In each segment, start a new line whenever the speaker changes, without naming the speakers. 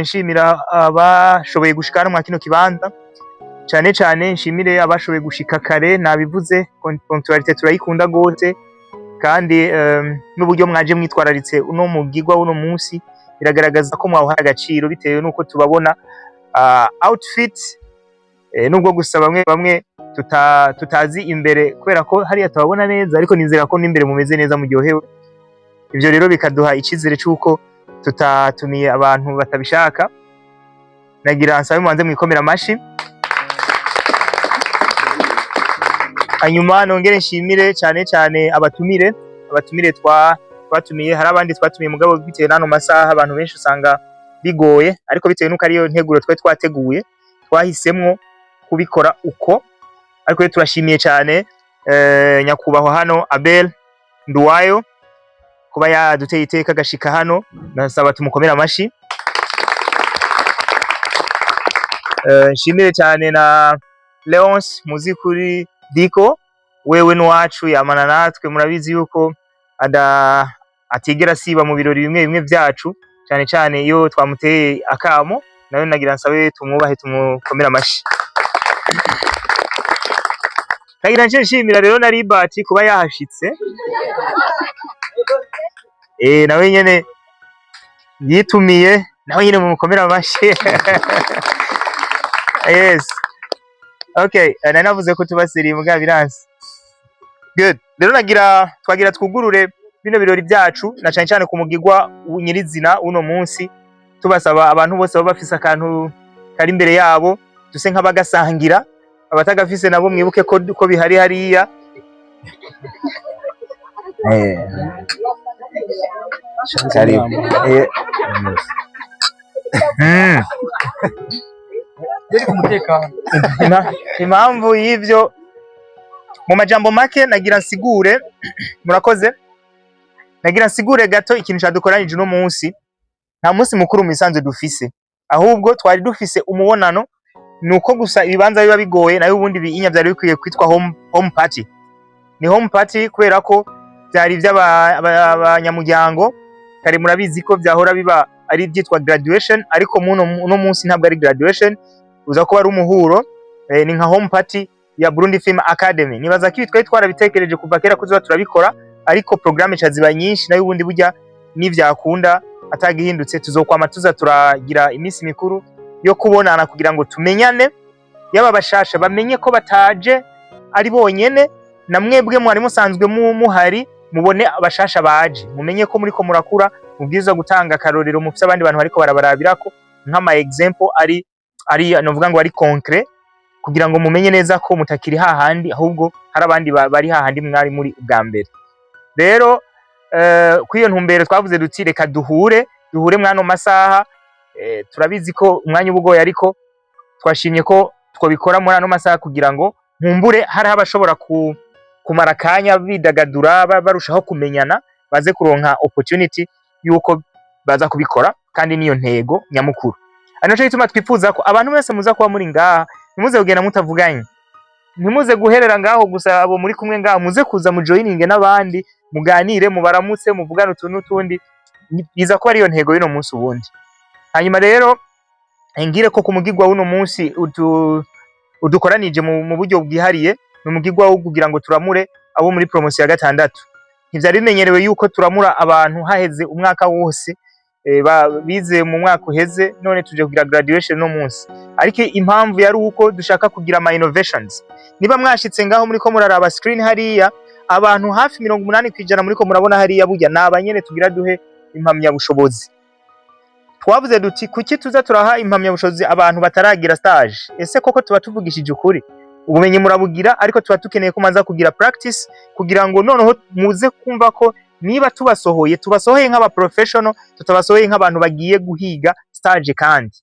nshimira abashoboye gushika hano mwa kino kibanza, cane cane nshimire abashoboye gushika kare. Nabivuze punctualité turayikunda gose, kandi n'uburyo mwaje mwitwararitse uno mugigwa uno munsi biragaragaza ko mwawuhaye agaciro bitewe nuko tubabona outfit, nubwo gusa bamwe tutazi imbere kubera ko hariya tubabona neza, ariko nizera ko n'imbere mumeze neza muryohewe. Ivyo rero bikaduha icizere c'uko tutatumiye abantu batabishaka. Nagira nsabe mubanze mwikomera amashi, hanyuma nongere nshimire cane cane abatumire twatumiye. Hari abandi twatumiye mugabo bitewe n'ano masaha abantu benshi usanga bigoye, ariko bitewe nuko ariyo nteguro twateguye twahisemwo kubikora uko. Ariko rero turashimiye cane nyakubahwa hano Abel Nduwayo kuba yaduteye iteka agashika hano, nasaba tumukomera amashi. Nshimire cyane na Leonce muzi kuri Diko, wewe n'uwacu yamana natwe, murabizi yuko atigera siba mu birori bimwe vyacu, cyane cyane iyo twamuteye akamo. Nawe nagira nsabe tumwubahe tumukomera amashi. Nagira nshimira rero na Libati kuba yahashitse, nawe nyene yitumiye, nawe nyene mumukomera amashi. Yes. Okay, navuze ko tubasiriye muga biranse. Good. Rero twagira twugurure bino birori byacu, na cyane cyane ku mugigwa nyirizina uno munsi, tubasaba abantu bose baba bafise akantu kari imbere yabo duse nk'abagasangira, abatagafise nabo mwibuke ko bihari hariya. Impamvu y'ivyo mu majambo make nagira nsigure, murakoze. Nagira nsigure gato ikintu cadukoranije uno munsi. Nta munsi mukuru mu isanzwe dufise, ahubwo twari dufise umubonano, nuko gusa ibibanza biba bigoye, nayo ubundi biinya byari bikwiye kwitwa home party. Ni home party kubera ko byari by'abanyamuryango, kare murabizi ko byahora biba ari byitwa graduation, ariko uno munsi ntabwo ari graduation, uza ko ari umuhuro. Ni nka home party ya Burundi Film Academy. Nibaza ko twari twarabitekereje kuva kera kuzoba turabikora, ariko programme caziba nyinshi, nayo ubundi burya nivyakunda atagihindutse tuzokwama turagira iminsi mikuru yo kubonana kugira ngo tumenyane, yaba bashasha bamenye ko bataje ari bonyene, na mwebwe mwari musanzwe muhari mubone abashasha baje, mumenye ko muriko murakura, mubwiza gutanga akarorero mufise abandi bantu bariko barabarabirako nk'ama example ari novuga ngo ari concret, kugira ngo mumenye neza ko mutakiri hahandi, ahubwo hari abandi bari hahandi mwari muri ubwa mbere. Rero kwiyo ntumbero twavuze duti reka duhure mwano masaha. Turabizi ko umwanya ubugoye, ariko twashimye ko twobikora muri ano masaha kugira ngo nkumbure hari abashobora kumara kanya bidagadura barushaho kumenyana, baze kuronka opportunity yuko baza kubikora, kandi niyo ntego nyamukuru. Anacho gituma twifuza ko abantu bose muza kuba muri ngaha, nimuze kugenda mutavuganye, nimuze guherera ngaho gusa abo muri kumwe ngaha, muze kuza mu joining n'abandi, muganire, mubaramutse, muvugana utuntu tundi, biza ko ari yo ntego y'ino munsi ubundi. Hanyuma rero ngire ko kumugigwa uno munsi udukoranije mu buryo bwihariye, n'umugigwa wo kugira ngo turamure abo muri promotion ya 6. Ntivyari bimenyerewe yuko turamura abantu haheze umwaka wose, bize mu mwaka uheze, none tuje kugira graduation no munsi. Ariko impamvu yari uko dushaka kugira ama innovations. Niba mwashitse ngaho muri ko muraraba screen hariya, abantu hafi 80% muri ko murabona hariya burya nabanyene tugira duhe impamya bushobozi. Twavuze duti kuki tuza turaha impamya bushobozi abantu bataragira stage? Ese koko tuba tuvugishije ukuri? Ubumenyi murabugira, ariko tuba tukeneye ko maza kugira practice kugira ngo noneho muze kumva ko niba tubasohoye nk'aba professional, tutabasohoye nk'abantu bagiye guhiga stage. Kandi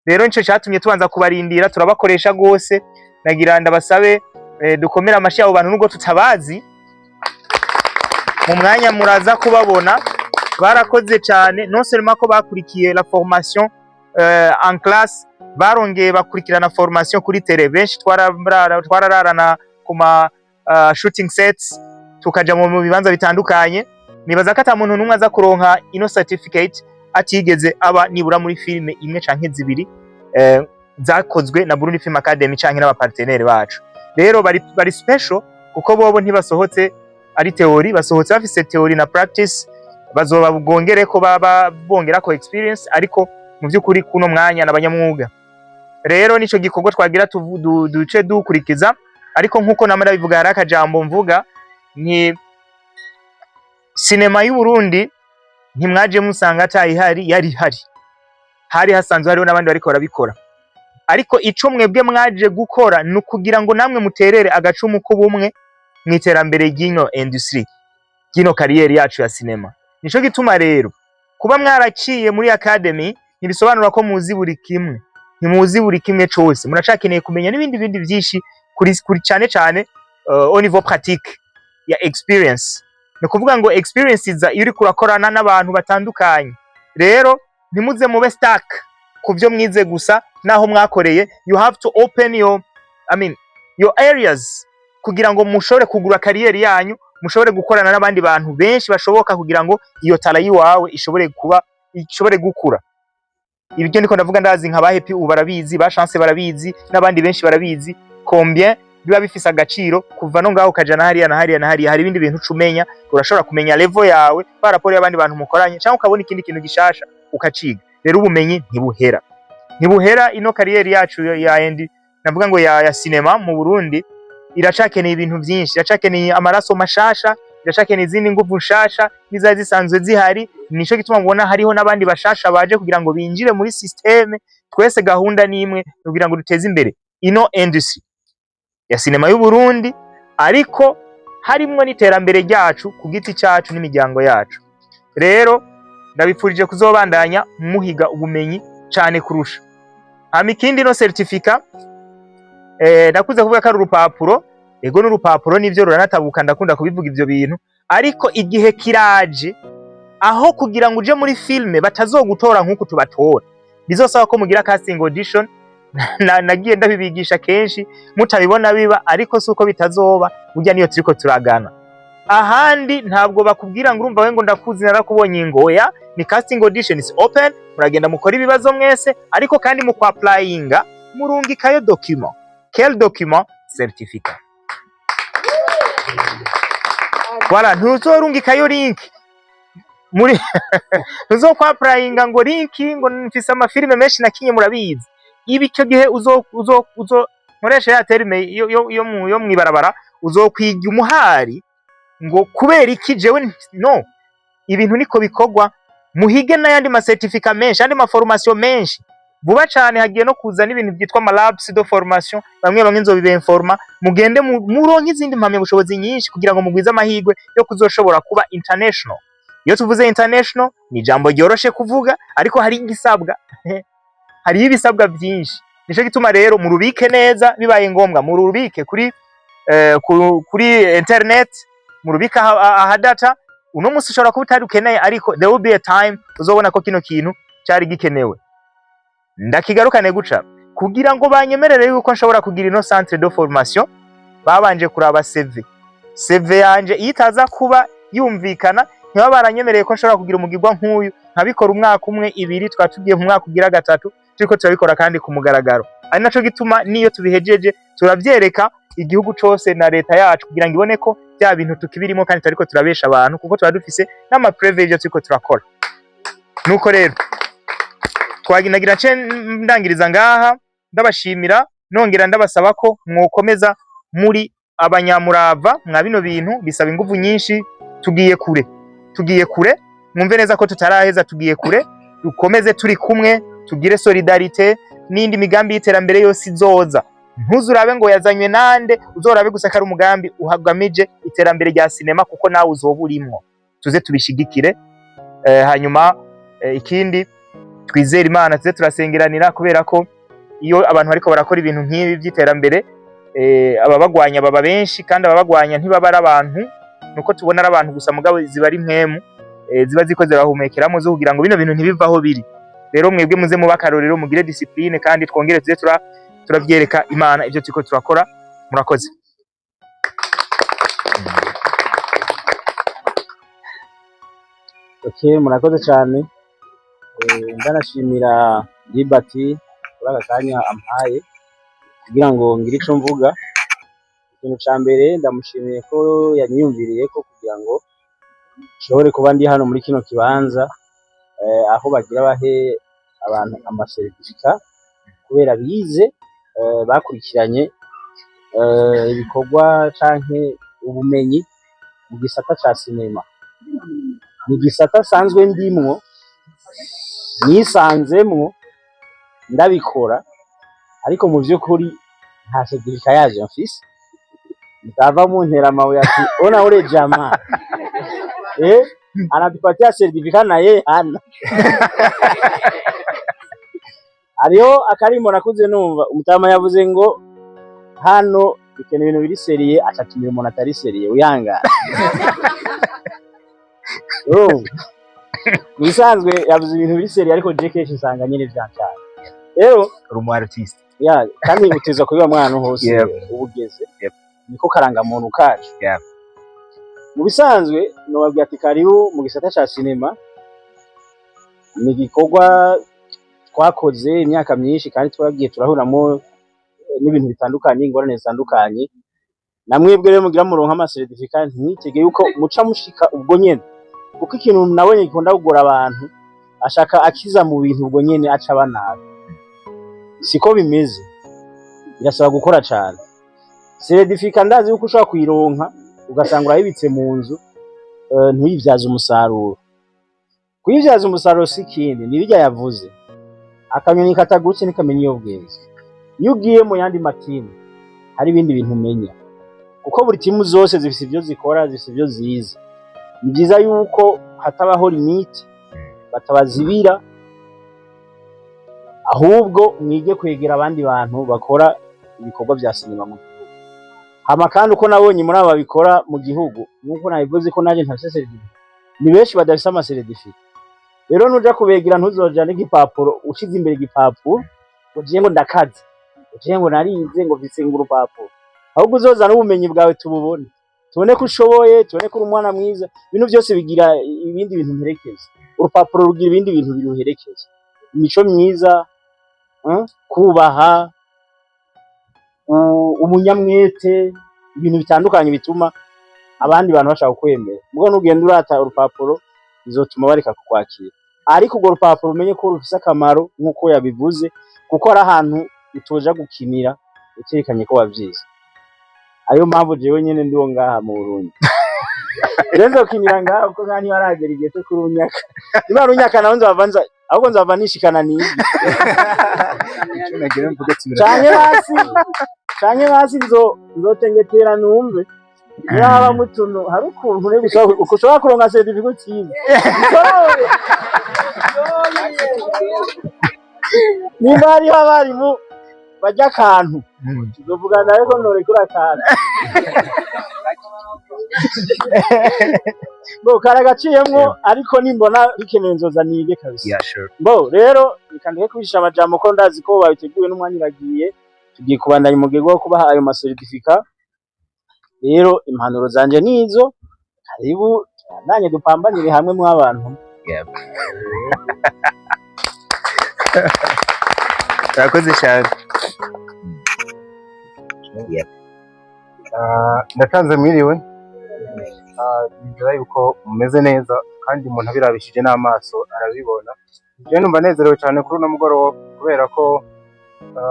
rero nico cyatumye tubanza kubarindira, turabakoresha gose. Nagira ndabasabe dukomera amashi abo bantu nubwo tutabazi, mu mwanya muraza kubabona barakoze cyane, non seulement ko bakurikiye la formation en classe, barongeye bakurikirana formation kuri tele. Benshi twarararana kuma shooting sets, tukaja mu bibanza bitandukanye. Nibaza ko ata muntu numwe aza kuronka ino certificate atigeze aba nibura muri filime imwe canke zibiri zakozwe na Burundi Film Academy canke n'aba partenaire bacu. Rero bari special kuko bobo ntibasohotse ari theory, basohotse bafise theory na practice, bazoba bwongereko baba bongerako experience, ariko mu by'ukuri kuno mwanya n'abanyamwuga. Rero nico gikorwa twagira duce dukurikiza, ariko nkuko namara bivuga hari akajambo mvuga ni sinema y'u Burundi ntimwaje musanga atayihari, yari hari hasanzwe hariho n'abandi bariko barabikora, ariko ico mwebwe mwaje gukora no kugira ngo namwe muterere agacumu ko bumwe mwiterambere ry'ino industry, ry'ino kariyeri yacu ya sinema. Nico gituma rero kuba mwaraciye muri academy ntibisobanura ko muzi buri kimwe, ntimuzi buri kimwe cose, muracakeneye kumenya n'ibindi byinshi kuri cyane au niveau pratique ya experience. No kuvuga ngo experience iza iri kurakorana n'abantu batandukanye. Rero ntimuze mube stuck kuvyo mwize gusa naho mwakoreye. You have to open your areas kugira ngo mushobore kugura kariyeri yanyu, mushobore gukorana n'abandi bantu benshi bashoboka kugira ngo iyo tala yiwawe ishobore gukura. Ibyo niko ndavuga, ndazi nka Happy ubu barabizi, ba Chance barabizi, n'abandi benshi barabizi combien biba bifise agaciro kuva no ngaho kajana hariya na hariya. Hari ibindi bintu cumenya, urashobora kumenya level yawe par rapport y'abandi bantu mukoranye, cyangwa ukabona ikindi kintu gishasha ukaciga. Rero ubumenyi ntibuhera. Ino kariyeri yacu navuga ngo ya sinema mu Burundi iracakeneye ibintu byinshi, iracakeneye amaraso mashasha, iracakeneye izindi nguvu nshasha niza zisanzwe zihari. Nico gituma mubona hariho n'abandi bashasha baje kugira ngo binjire muri systeme. Twese gahunda nimwe kugira ngo duteze imbere ino industry ya sinema y'u Burundi, ariko harimwo n'iterambere ryacu ku giti cyacu n'imiryango yacu. Rero ndabipfurije kuzobandanya muhiga ubumenyi cyane kurusha. Ikindi no certificate ndakuze kuvuga ko ari urupapuro, ego n'urupapuro nivyo ruranatabuka, ndakunda kubivuga ivyo bintu, ariko igihe kiraje aho kugira ngo uje muri filme batazogutora nkuko tubatora, bizosaba ko mugira casting audition. Nagiye ndabibigisha kenshi mutabibona biba, ariko suko bitazoba burya niyo turiko turagana. Ahandi ntabwo bakubwira ngo urumva we ngo ndakuzi narakubonye ingoya, ni casting audition is open, muragenda mukora ibibazo mwese, ariko kandi mu applyinga murungikayo document. Quel document? Certificat. Voilà, ntuzorungikayo link muri ntuzokwapplyinga ngo link ngo mfise amafilme menshi nakinye murabizi. Ibi cyo gihe uzo nkoresha ya terme yo mwibarabara, uzokwiga umuhari ngo kubera iki jewe no. Ibintu niko bikogwa, muhige n'ayandi ma certificate menshi, andi ma formation menshi. Vuba cyane hagiye no kuza n'ibintu byitwa ma labs de formation, bamwe nzobibenforma, mugende muronke izindi mpamye bushobozi nyinshi kugira ngo mugwize amahigwe yo kuzoshobora kuba international. Iyo tuvuze international ni jambo ryoroshe kuvuga, ariko hari igisabwa hari ibisabwa byinshi. Nico gituma rero murubike neza, bibaye ngombwa murubike kuri internet, murubika aha data. Uno musi ushobora kuba utari ukeneye, ariko there will be a time uzobona ko kino kintu cyari gikenewe. Ndakigarukane guca kugira ngo banyemerere yuko nshobora kugira ino centre de formation, babanje kuraba CV yanje itaza kuba yumvikana, niba baranyemereye ko nshobora kugira umugirwa nk'uyu nkabikora umwaka umwe ibiri, twatugiye mu mwaka ugira gatatu turiko turabikora kandi ku mugaragaro. Ari naco gituma niyo tubihejeje turavyereka igihugu cose na leta yacu kugira ngo ibone ko bya bintu tukibirimo kandi tariko turabesha abantu, kuko tuba dufise n'ama privilege turiko turakora. Nuko rero twaginagira ndangiriza ngaha, ndabashimira nongera ndabasaba ko mwokomeza muri abanyamurava mwa bino bintu bisaba ingufu nyinshi. Tugiye kure, mwumve neza ko tutaraheza, tugiye kure. Dukomeze turi kumwe, tugire solidarite n'indi migambi y'iterambere yose izoza. Ntuzurabe ngo yazanywe nande, uzorabe gusa ko ari umugambi uhagamije iterambere rya sinema, kuko nawe uzoburimwo. Tuze tubishigikire. Hanyuma ikindi twizera Imana, tuze turasengeranira, kubera ko iyo abantu bariko barakora ibintu nk'ibi by'iterambere, ababagwanya baba benshi, kandi ababagwanya ntibaba ari abantu, nuko tubona ari abantu gusa, mugabo ziba ari mpemu, ziba ziko zirahumekeramo zo kugira ngo bino bintu ntibivaho biri. Rero mwebwe muze mu bakarorero, mugire discipline, kandi twongere tuze turavyereka Imana ivyo turiko turakora. Murakoze.
Okay, murakoze cyane. ndanashimira Liberty kuri aka kanya ampaye kugira ngo ngire ico mvuga. Ikintu ca mbere ndamushimiye ko yanyiyumviriye ko kugira ngo nshobore kuba ndi hano muri kino kibanza aho bagira bahe abantu amasertifika kubera bize bakurikiranye ibikorwa canke ubumenyi mu gisata ca sinema. Mu gisata sanzwe ndimwo nisanzemwo ndabikora, ariko mu vy'ukuri nta certifica yaje mfise. Mtava muntera amabuye ati ona ule jamaa anatupatia certifica na yeye hana. Hariho akarimo nakuze numva umutama yavuze ngo hano ikene ibintu biri seriye acatumira umuntu atari seriye uyangana. Bisanzwe yavuze ibintu biri seriye ariko je kenshi nsanga nyene vyancana. Rero
uri umu artiste
kandi uteza kubiba mwana hose ubugeze niko karanga muntu kacu. Mu bisanzwe nobabwiye ati karibu mu gisata ca sinema. Ni igikorwa twakoze imyaka myinshi kandi twagiye turahuramo n'ibintu bitandukanye, ingorane zitandukanye. Namwebwe rero mugira muronka amasertifika ntitege yuko muca mushika ubwo nyene, kuko ikintu nabonye gikunda kugora abantu ashaka akiza mu bintu ubwo nyene aca banabi. Siko bimeze, birasaba gukora cyane. Certifica ndazi yuko ushobora kuyironka ugasanga urayibitse mu nzu ntuyivyaza umusaruro. Kuyivyaza umusaruro si kindi ni birya yavuze, akanyoni katagutse nikamenya iyo bweze. Iyo ugiye mu yandi matimu hari ibindi bintu umenya, kuko buri timu zose zifise ivyo zikora, zifise ivyo zize. Ni byiza yuko hatabaho limite, batabazibira, ahubwo mwige kwegera abandi bantu bakora ibikorwa vya sinema mu gihugu. Hama kandi uko nabonye muri aba bikora mu gihugu, nuko nabivuze ko naje ntafise certificat, ni benshi badafise amasertifika. Rero nuja kubegera ntuzojana igipapuro ushize imbere igipapuro ugiye ngo ndakaze, ugiye ngo narize ngo mfise urupapuro. Ahubwo uzozana ubumenyi bwawe tububone, tubone ko ushoboye, tubone ko uri umwana mwiza. Ibintu byose bigira ibindi bintu mperekeza, urupapuro rugira ibindi bintu biruherekeza. Imico myiza, kubaha, umunyamwete, ibintu bitandukanye bituma abandi bantu bashaka kwemera. Mugo nugenda urata urupapuro bizotuma bareka kukwakira, ariko urwo rupapuro umenye ko rufise akamaro nkuko yabivuze, kuko ari ahantu utoja gukinira uterekanye ko wavyize. Ayo mpamvu jewe nyene ndiwo ngaha mu Burundi. Rero kinira ngaha uko nkani baragera igihe cyo kurunyaka. Niba runyaka nawe nzavanza ahubwo nzava nishikana niyi. Canke basi nzotengetera numve. Yaba mutuno hari ukuntu ne gushobora kuronka certificate cyiza. Niba ari abarimu bajya kantu tuzovuga nawe ko nore kuri akantu. Bo karagaciyemwo ariko nimbona bikenewe nzoza nige kabisa. Bo rero nikandiye kwisha amajambo ko ndazi ko babiteguye n'umwanya uragiye, tugiye kubandanya umugego wo kubaha ayo masertifika. Rero impanuro zanje nizo, karibu nanye dupambanire hamwe mu abantu.
Urakoze cyane.
Ndatanze mwiriwe. Nizera yuko mumeze neza kandi umuntu abirabishije n'amaso arabibona. Je numva nezerewe cyane kuri uno mugoroba kubera ko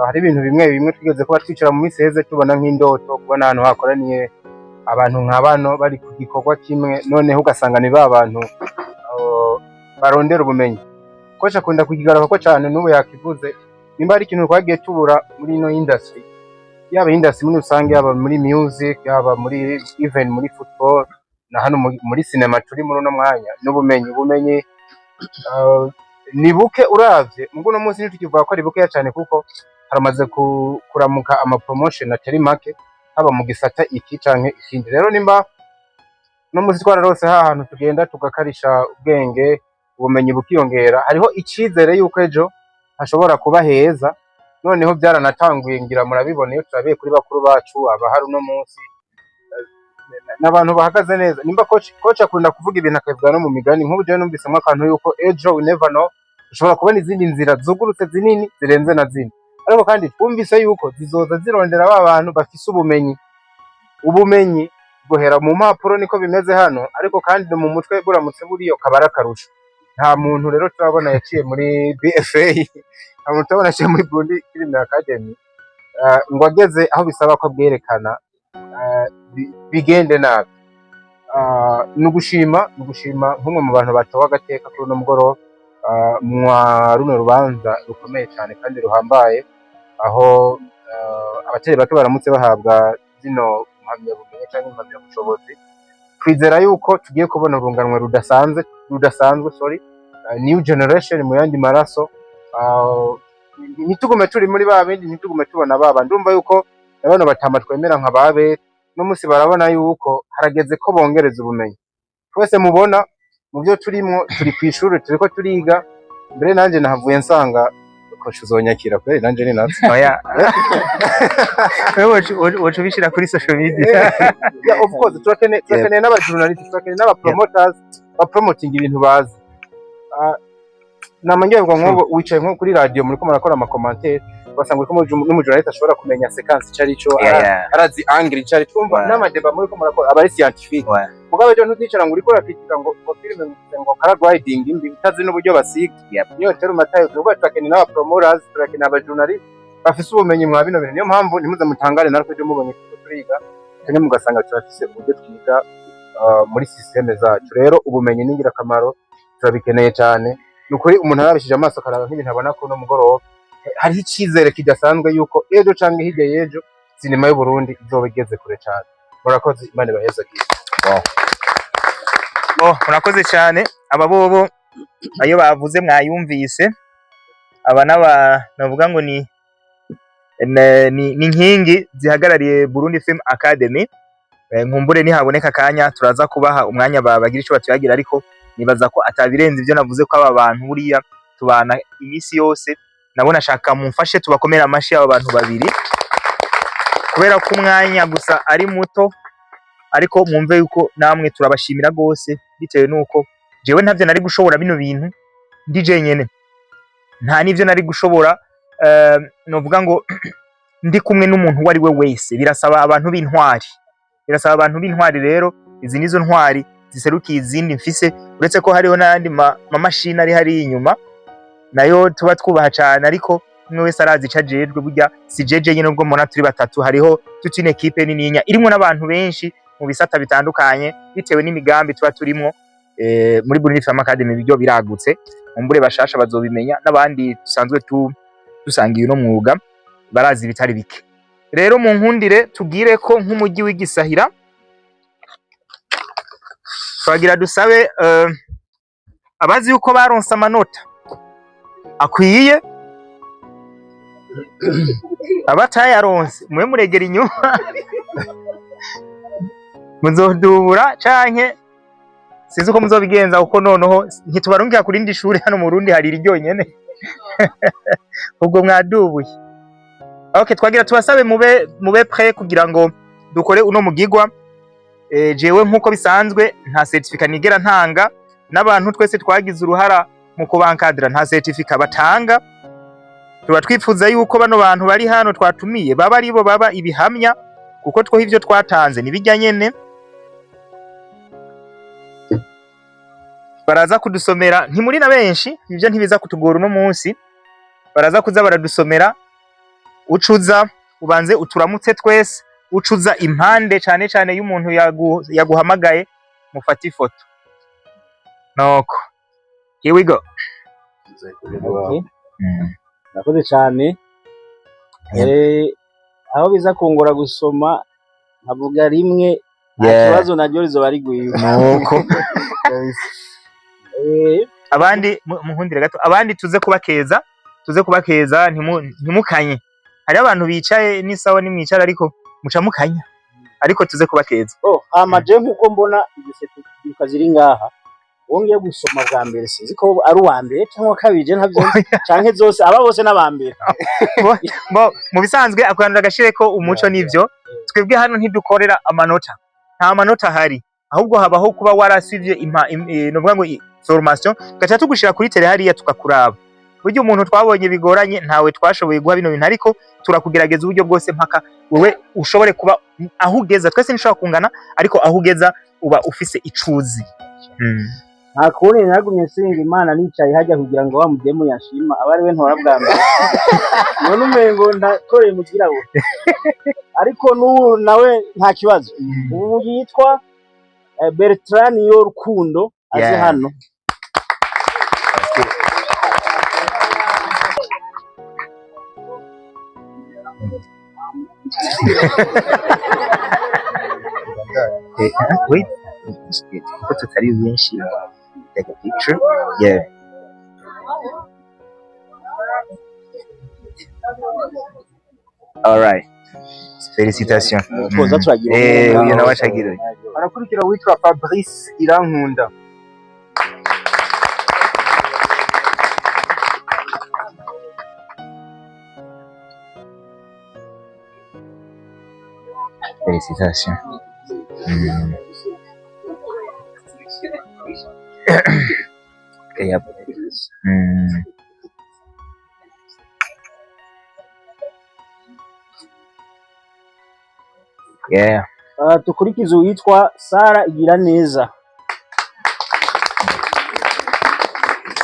hari ibintu bimwe twigeze kuba twicara mu minsi heze tubona nk'indoto, kubona ahantu hakoraniye abantu nk'abano bari ku gikorwa kimwe, noneho ugasanga ni ba bantu barondera ubumenyi. Kocha kunda kukigaruka ko cyane n'ubu yakivuze, nimba ari ikintu twagiye tubura muri ino industry, yaba industry muri rusange, yaba muri music, yaba muri even muri football na hano muri cinema turi muri no mwanya n'ubumenyi ni buke uravye. Mugo no munsi nitukivuga ko ari buke cyane kuko haramaze kuramuka ama promotion atari make haba mu gisata iki canke ikindi. Rero nimba no munsi twararose hantu tugenda tugakarisha ubwenge, ubumenyi bukiyongera, hariho icizere yuko ejo hashobora kuba heza. Noneho byaranatanguye ngira murabibona iyo turabiye kuri bakuru bacu abahari no munsi n'abantu bahagaze neza. Nimba coach akunda kuvuga ibintu akavuga no mu migani, nk'ubu je numvise akantu yuko ejo we never know, dushobora kubona izindi nzira zugurutse zinini zirenze na zine, ariko kandi twumvise yuko zizoza zirondera ba bantu bafise ubumenyi guhera mu mpapuro niko bimeze hano, ariko kandi mu mutwe buramutse buriyo kabara akarusho. Nta muntu rero turabona yaciye muri BFA, nta muntu turabona yaciye muri Burundi Film Academy ngo ageze aho bisaba ko bwerekana bigende nabi. Ni ugushima nk'umwe mu bantu batowe agateka kuri uno mugoroba mwa runo rubanza rukomeye cyane kandi ruhambaye, aho abatari bake baramutse bahabwa zino mpamyabumenyi cyangwa impamyabushobozi. Twizera yuko tugiye kubona urunganwe rudasanzwe new generation mu yandi maraso. Ntitugume turi muri babindi, ntitugume tubona baba. Ndumva yuko abantu batama twemera nka babe no musi barabona yuko harageze ko bongereza ubumenyi. Twese mubona mu byo turimo, turi kwishuri, turiko turiga. Mbere nanje nahavuye nsanga ko uzonyakira kweri nanje ni natse.
Oya. Wocu bishira kuri social media.
Yeah, of course turakeneye n'abajournalists, turakeneye n'abapromoters bapromoting ibintu bazi. Namanyerwa nko wicaye nko kuri radio muri ko murakora ama commentaire, basanga ko n'umujournalist ashobora kumenya sequence cyari cyo, arazi angle cyari twumva n'amadeba muri ko murakora abari scientifique. Mugabe cyo ntuzicara ngo uriko urakitika ngo film ngo paragliding imbi utazi n'uburyo basiga. Niyo tero matayo tuba turakeneye n'abapromoters, turakeneye abajournalist bafise ubumenyi mwa bino bintu. Niyo mpamvu nimuze mutangare nariko cyo mubonye ko turiga cyane mugasanga turafise uburyo twiga muri systeme zacu. Rero ubumenyi ningira kamaro, turabikeneye cyane. Nukuri umuntu arabishije amaso karaba nk'ibintu abona ko no mugoroba hari icyizere kidasanzwe yuko ejo canke hirya y'ejo sinema y'u Burundi izoba igeze kure cyane. Murakoze, Imana ibaheze gihe.
Murakoze cyane. Aba bobo ayo bavuze mwayumvise, aba navuga ngo ni inkingi zihagarariye Burundi Film Academy. Nkumbure nihaboneka kanya turaza kubaha umwanya bagira ico batuyagira, ariko nibaza ko atabirenze ivyo navuze ko aba bantu buriya tubana imisi yose. Nabona shaka mumfashe tubakomera amashi aba bantu babiri, kubera ko umwanya gusa ari muto, ariko mwumve yuko namwe turabashimira gose, bitewe nuko jewe ntavyo nari gushobora bino bintu ndi nyene, nta nivyo nari gushobora novuga ngo ndi kumwe n'umuntu wari we wese. Birasaba abantu b'intwari, rero izi nizo ntwari ziserukiye izindi mfise, uretse ko hariho n'andi mashini ari hari inyuma nayo tuba twubaha cyane, ariko umwe wese arazi icajejwe. Burya si jeje nyine ubwo mona turi batatu, hariho tutine equipe nininya irimo n'abantu benshi mu bisata bitandukanye, bitewe n'imigambi tuba turimo muri Burundi Film Academy. Ibyo biragutse, mumbure bashasha bazobimenya, n'abandi dusanzwe dusangiye no mwuga barazi bitari bike. Rero mu nkundire tugire ko nk'umujyi w'igisahira twagira dusabe abazi yuko baronse amanota akwiye, abatayaronse mwe muregera inyuma muzodubura canke sinzi uko muzobigenza, kuko noneho ntitubarungika kuri indi shuri hano mu Burundi hari iryonyene ubwo mwadubuye. Okay, twagira tubasabe mube prêt kugira ngo dukore uno mugigwa. Jewe nkuko bisanzwe nta certificate nigera ntanga, n'abantu twese twagize uruhara mu kubankadira nta certificate batanga. Tuba twifuza yuko bano bantu bari hano twatumiye baba aribo baba ibihamya, kuko two ivyo twatanze nibijya nyene. Baraza kudusomera, ntimuri na benshi, ivyo ntibiza kutugora uno munsi. Baraza kuza baradusomera, ucuza ubanze uturamutse twese, ucuza impande cyane cyane y'umuntu yaguhamagaye mufata ifoto. Noko here we go.
Nakoze cyane. Aho biza kungora gusoma nkavuga rimwe, ikibazo naryo rizoba riguye.
Noko abandi muhundire gato, abandi tuze kubakeza ntimukanye. Hari abantu bicaye nisawa nimwicara ariko muca mukanya, ariko tuze kubakeza.
Amaje nkuko mbona igisete ziri ngaha, wongeye gusoma bwa mbere sinzi ko ari uwa mbere cyangwa kabije ntavyo canke zose aba bose n'abambere.
Mu bisanzwe akwanura gashire ko umuco nivyo, twebwe hano ntidukorera amanota, nta manota hari, ahubwo habaho kuba warasivye novuga ngo formation tugaca tugushira kuri tele hariya tukakuraba. Burya umuntu twabonye bigoranye ntawe twashoboye guha bino bintu, ariko turakugerageza uburyo bwose mpaka wewe ushobore kuba aho ugeza. Twese nishobora kungana, ariko aho ugeza uba ufise icuzi.
nta kundi nagumye nsenga Imana nicaye hajya kugira ngo wa mudemu yashima abari we ntora bwa mbere none umengo ndatoreye mugira we ariko n'ubu nawe nta kibazo. ubu yitwa Bertrand Rukundo aje hano.
Wait, ko tutari benshi, take a picture. Yeah. All right. Félicitations.
Twoza turagira
uyu nawe acagira.
Arakurikira witwa Fabrice Irankunda.
Félicitations. Kayak yeah.
Tukurikiza uwitwa Sara igira neza.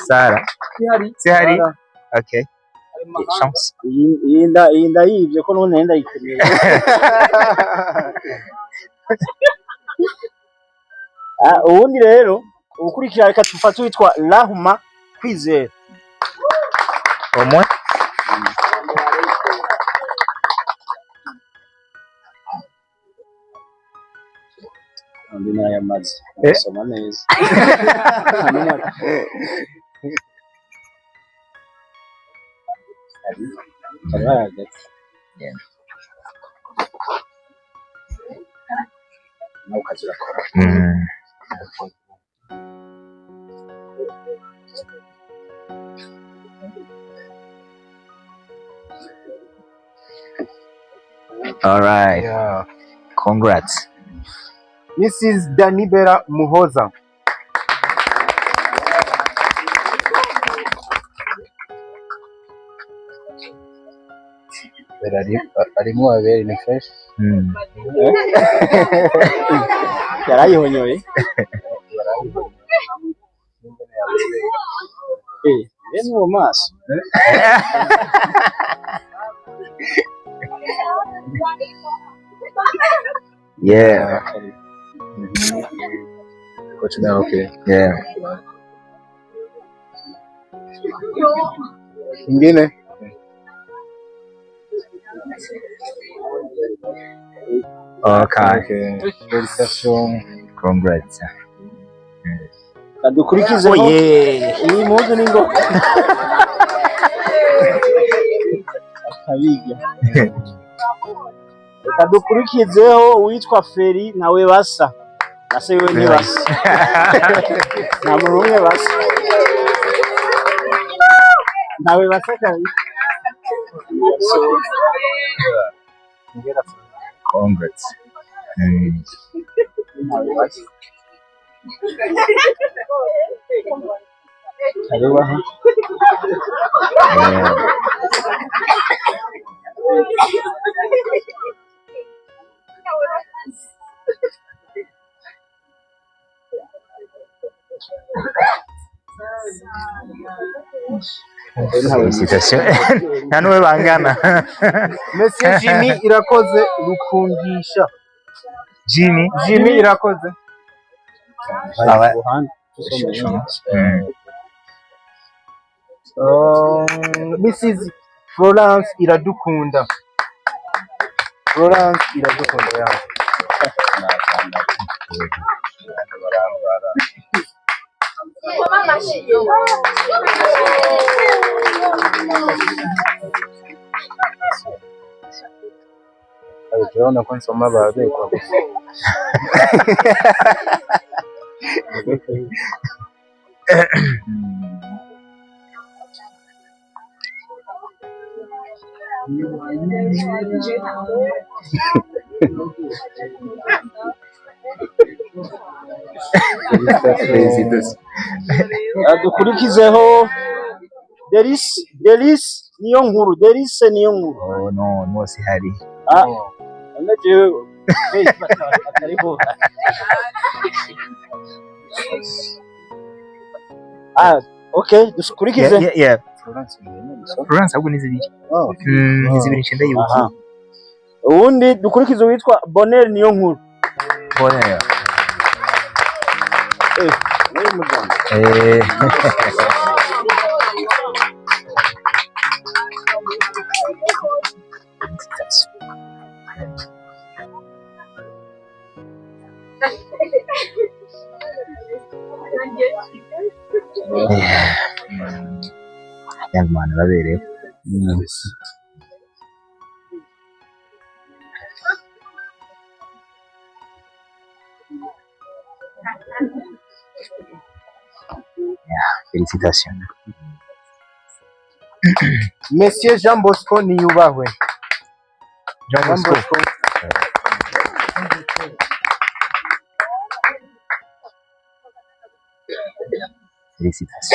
Sara sihari. Okay. Chance.
Inda yivye ko none nenda yikeneye. Ubundi rero ukurikira reka tufate witwa Rahuma Kwizera.
Omwe
ndi na yamaze soma neza.
All right.
Yeah.
Congrats.
Mrs. Danibera Muhoza. Arimo abere ni fresh.
Yarayihonyoye. Ni mu maso.
Yeah.
Coach now okay.
Yeah.
Ingine.
Okay.
Félicitations.
Congrats.
Kadukurikize iyi muzi ningo. Akabiga. Kadukurikizeho witwa Feri nawe basa. Nase we ni basa. Na murumwe basa. Nawe basa kabi.
Congrats.
Karibu ha.
Félicitations. Nta n'uwe bangana.
Monsieur Jimmy Irakoze Rukundisha. Jimmy Irakoze. Mrs. Florence Iradukunda. Florence Iradukunda ya. Unaona kwa nsoma baadaye kwa
Félicitations.
Dukurikizeho Delice niyo nkuru. Delice niyo nkuru.
Oh no, no sihari.
Anaje karibu. Okay, dukurikize.
Yeah. Florence ahubwo nizibiri. Nizibiri ncenda yibuka.
Uwundi dukurikize witwa Bonheur niyo nkuru.
Bonheur.
Niyo mujambo.
Young man baberewe. Félicitations.
Monsieur Jean Bosco Niyubahwe.
Jean Bosco. Félicitations.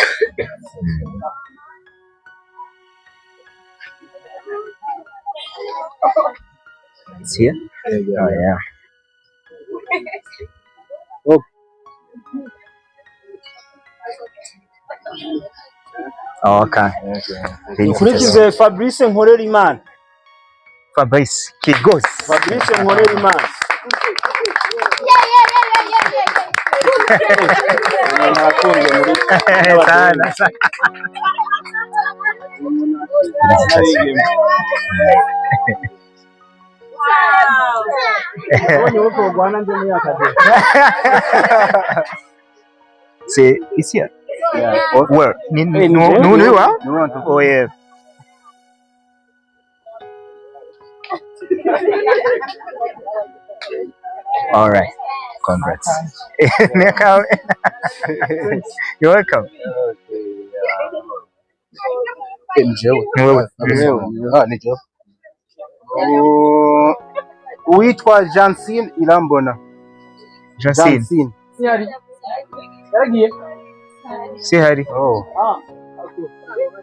It's here? Oh, yeah. Oh, okay.
Dukurikize Fabrice Nkorerimana.
Fabrice Kigosi.
Fabrice Nkorerimana.
C'est ici.
Yeah.
Where? Oh yeah. All right. Congrats. You're welcome.
Uwitwa Jansine Irambona.
Jansine.
Yaragiye.
Sihari.
Oh.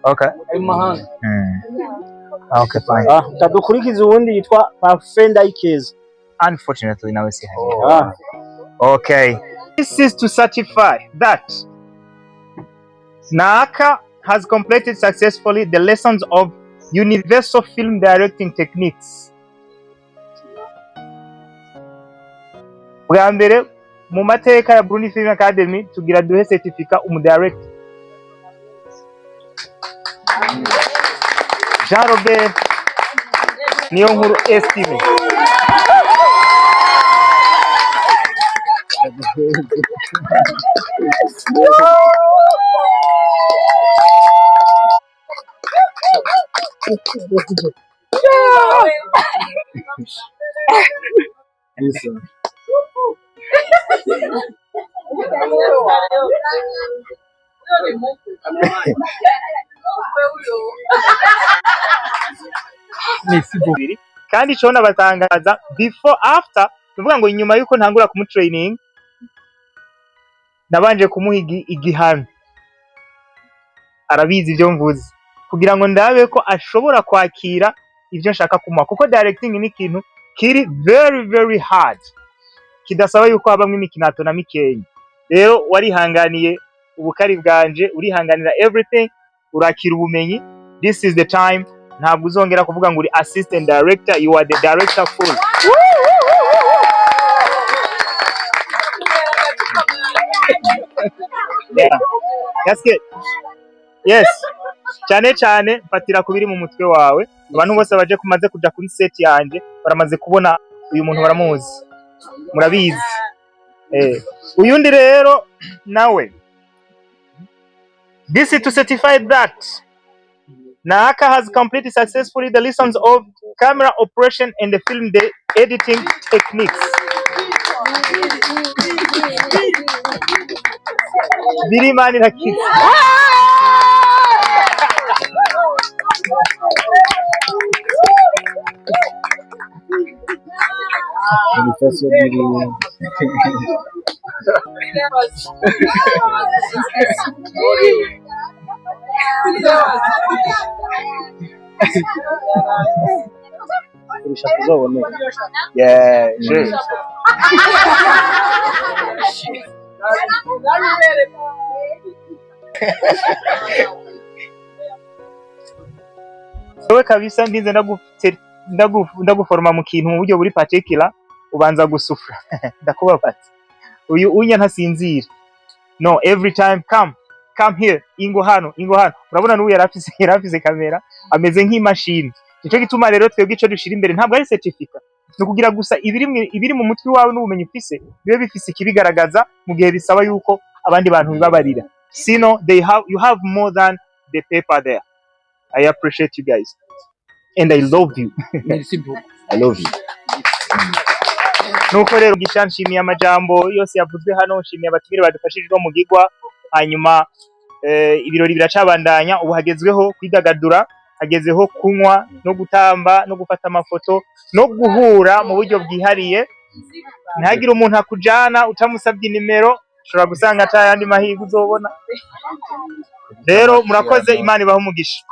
Okay.
Mahanga.
Okay, fine.
Tadukurikiza uwundi yitwa Parfait Ndayikeza.
Unfortunately, now Sihari.
Okay.
This is to certify that Naaka has completed successfully the lessons of Universal Film Directing Techniques. Bwa mbere mu mateka ya Bruni Film Academy tugira duhe certificate umudirector. Jean Robert niyo nkuru estime. Kandi cyo batangaza before after tuvuga ngo inyuma yuko ntangura kumu training nabanje kumuha igihano arabizi ibyo mvuze kugira ngo ndabe ko ashobora kwakira ibyo nshaka kumuha kuko directing ni ikintu kiri very very hard kidasaba yuko habamwe imikinato na mikeyi rero warihanganiye ubukari bwanje urihanganira everything urakira ubumenyi. This is the time ntabwo uzongera kuvuga ngo uri assistant director, you are the director full. Yeah. That's good. Yes. Cyane mfatira kubiri mu mutwe wawe. Abantu bose baje kumaze kuja kuri set yanje baramaze kubona uyu muntu baramuzi. Murabizi. Uyundi rero nawe. This is to certify that Naaka has completed successfully the lessons of camera operation and the film editing techniques. Birimani na kids.
kurusha kuzoboneka.
Yeah, sure. Wewe kabisa ndinze ndaguforma mu kintu mu buryo buri particular ubanza gusufra ndakubabaza uyu unya ntasinzira no every time come here ingo hano urabona n'ubu yarafise kamera ameze nk'imashini nico gituma rero twebwe ico dushira imbere ntabwo ari certificate no kugira gusa ibiri mu mutwe wawe n'ubumenyi ufise bibe bifise ikibigaragaza mu gihe bisaba yuko abandi bantu bibabarira sino you have more than the paper there. I appreciate you guys and I love you. I love you. Nuko rero gishanshimiye amajambo yose yavuzwe hano, nshimiye abatumire badufashije mu gigwa, hanyuma ibirori biracabandanya, ubu hagezweho kwidagadura, hagezeho kunywa no gutamba no gufata amafoto no guhura mu buryo bwihariye. Ntihagire umuntu akujana utamusabye nimero, ushobora gusanga atayandi mahirwe uzobona. Rero murakoze, Imana ibahe umugisha.